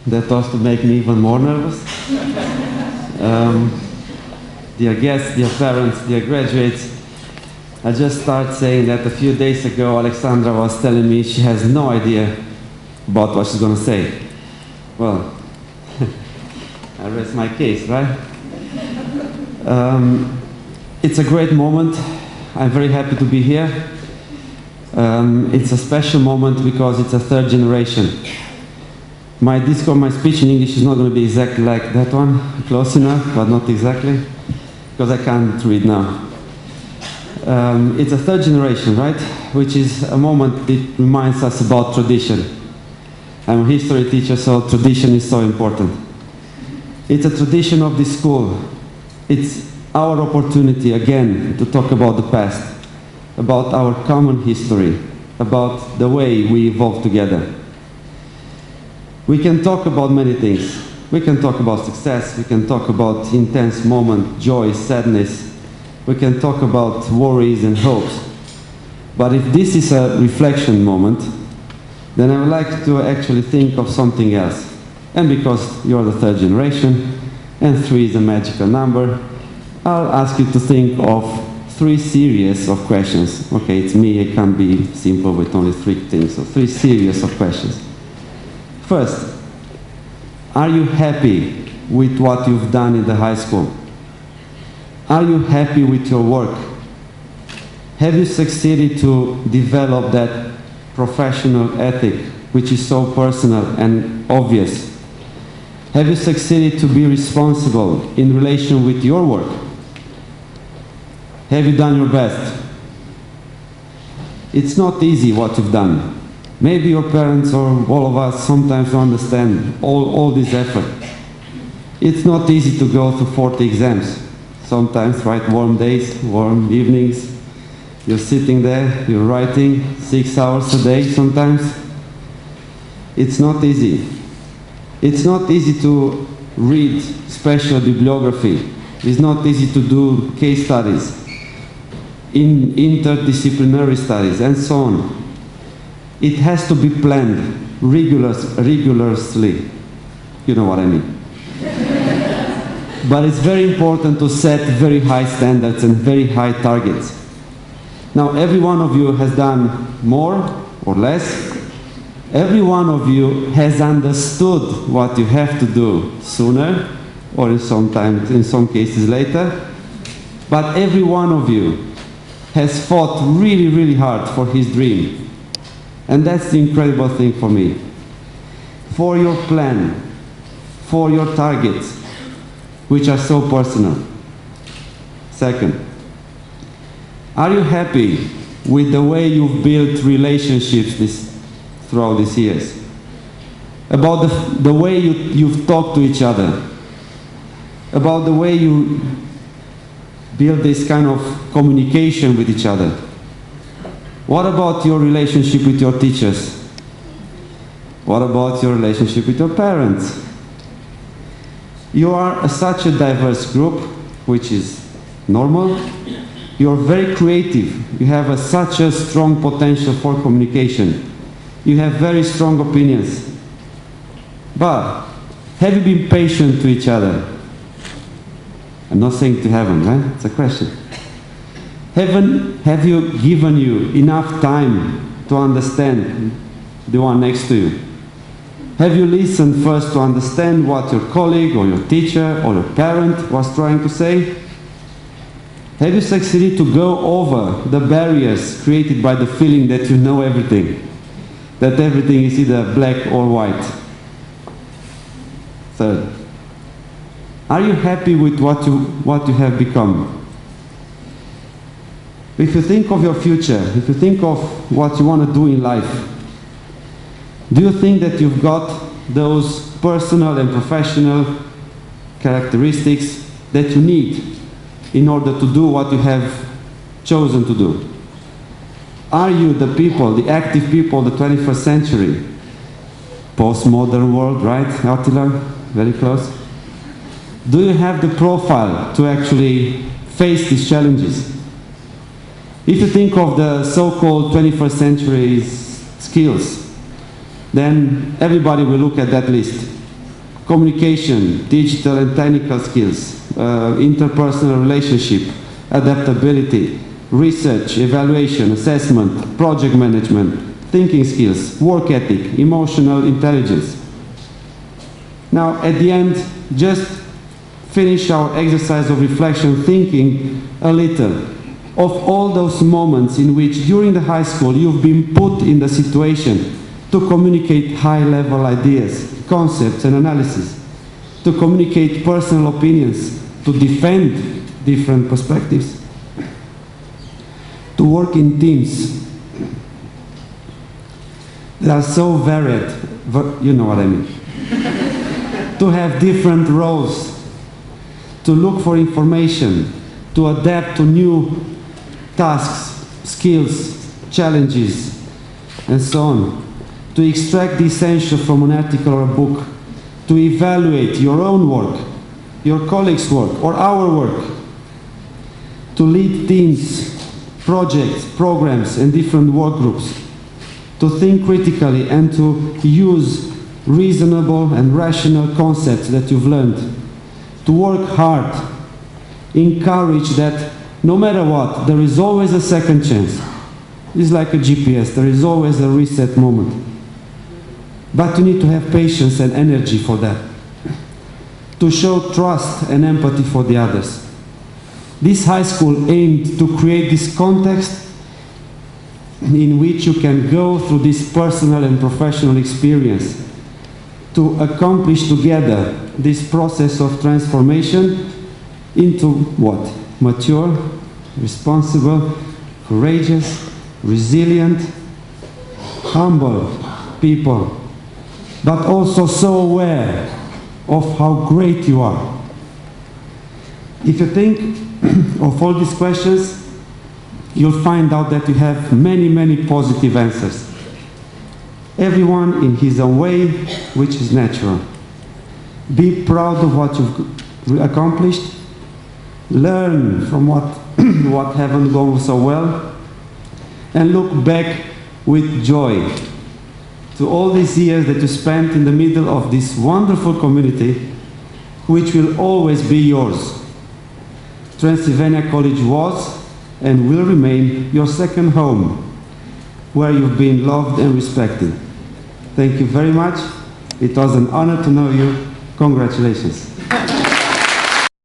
That was to make me even more nervous. Dear guests, dear parents, dear graduates, I just started saying that a few days ago Alexandra was telling me she has no idea about what she's going to say. Well, I rest my case, right? It's a great moment. I'm very happy to be here. It's a special moment because it's a third generation. My speech in English is not going to be exactly like that one, close enough, but not exactly, because I can't read now. It's a third generation, right? Which is a moment that reminds us about tradition. I'm a history teacher, so tradition is so important. It's a tradition of this school. It's our opportunity again to talk about the past, about our common history, about the way we evolved together. We can talk about many things. We can talk about success, we can talk about intense moment, joy, sadness. We can talk about worries and hopes. But if this is a reflection moment, then I would like to actually think of something else. And because you're the third generation, and 3 is a magical number, I'll ask you to think of 3 series of questions. Okay, it's me, I can't be simple with only 3 things, so 3 series of questions. First, are you happy with what you've done in the high school? Are you happy with your work? Have you succeeded to develop that professional ethic, which is so personal and obvious? Have you succeeded to be responsible in relation with your work? Have you done your best? It's not easy what you've done. Maybe your parents or all of us sometimes don't understand all this effort. It's not easy to go through 40 exams. Sometimes, right, warm days, warm evenings. You're sitting there, you're writing 6 hours a day sometimes. It's not easy. It's not easy to read special bibliography. It's not easy to do case studies, interdisciplinary studies, and so on. It has to be planned rigorously. You know what I mean. But it's very important to set very high standards and very high targets. Now, every one of you has done more or less. Every one of you has understood what you have to do sooner, or in some cases later. But every one of you has fought really, really hard for his dream. And that's the incredible thing for me. For your plan, for your targets, which are so personal. Second, are you happy with the way you've built relationships throughout these years? About the way you've talked to each other? About the way you build this kind of communication with each other? What about your relationship with your teachers? What about your relationship with your parents? You are such a diverse group, which is normal. You're very creative. You have such a strong potential for communication. You have very strong opinions. But have you been patient to each other? I'm not saying to heaven, right? It's a question. Have you given you enough time to understand the one next to you? Have you listened first to understand what your colleague or your teacher or your parent was trying to say? Have you succeeded to go over the barriers created by the feeling that you know everything? That everything is either black or white? Third, are you happy with what you have become? If you think of your future, if you think of what you want to do in life, do you think that you've got those personal and professional characteristics that you need in order to do what you have chosen to do? Are you the people, the active people of the 21st century? Postmodern world, right, Attila? Very close. Do you have the profile to actually face these challenges? If you think of the so-called 21st century skills, then everybody will look at that list. communication, digital and technical skills, interpersonal relationship, adaptability, research, evaluation, assessment, project management, thinking skills, work ethic, emotional intelligence. Now, at the end, just finish our exercise of reflection thinking a little of all those moments in which during the high school you've been put in the situation to communicate high-level ideas, concepts and analysis, to communicate personal opinions, to defend different perspectives, to work in teams that are so varied, you know what I mean, to have different roles, to look for information, to adapt to new tasks, skills, challenges, and so on, to extract the essential from an article or a book, to evaluate your own work, your colleagues' work, or our work, to lead teams, projects, programs, and different work groups, to think critically and to use reasonable and rational concepts that you've learned, to work hard, encourage that no matter what, there is always a second chance. It's like a GPS, there is always a reset moment. But you need to have patience and energy for that. To show trust and empathy for the others. This high school aimed to create this context in which you can go through this personal and professional experience to accomplish together this process of transformation into what? Mature, responsible, courageous, resilient, humble people, but also so aware of how great you are. If you think of all these questions, you'll find out that you have many, many positive answers. Everyone in his own way, which is natural. Be proud of what you've accomplished. Learn from what haven't gone so well. And look back with joy to all these years that you spent in the middle of this wonderful community, which will always be yours. Transylvania College was and will remain your second home, where you've been loved and respected. Thank you very much. It was an honor to know you. Congratulations.